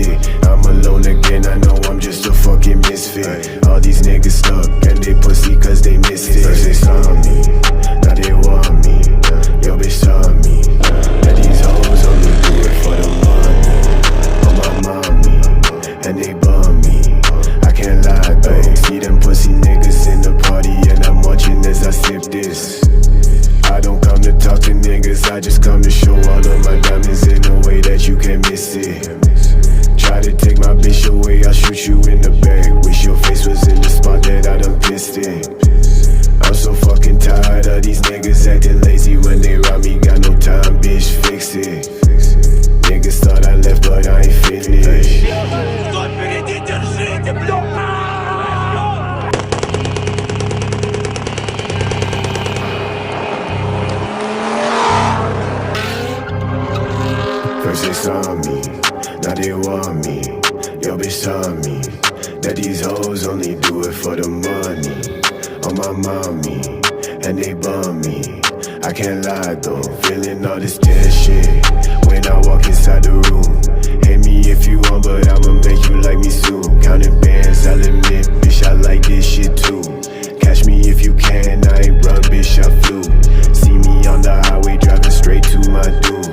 it. I'm alone again, I know I'm just a fucking misfit. All these niggas stuck and they pussy cause they missed it. First they saw me, now they want me. Yo bitch saw me, that these hoes only do it for the money. On my mommy, and they bum me. I can't lie though, see them pussy niggas in the party and I'm watching as I sip this. I don't come to talk to niggas, I just come to show all of my diamonds in a way that you can't miss it. Try to take my bitch away, I'll shoot you in the back. Wish your face was in the spot that I done pissed in. I'm so fucking tired of these niggas acting lazy when they rob me. Got no time, bitch, fix it. Niggas thought I left, but I ain't finished. First they saw me, now they want me. Yo bitch saw me, that these hoes only do it for the money. On my mommy, and they bum me. I can't lie though, feeling all this dead shit when I walk inside the room. Hate me if you want, but I'ma make you like me soon. Counting bands, I'll admit, bitch, I like this shit too. Catch me if you can, I ain't run, bitch, I flew. See me on the highway, driving straight to my dude.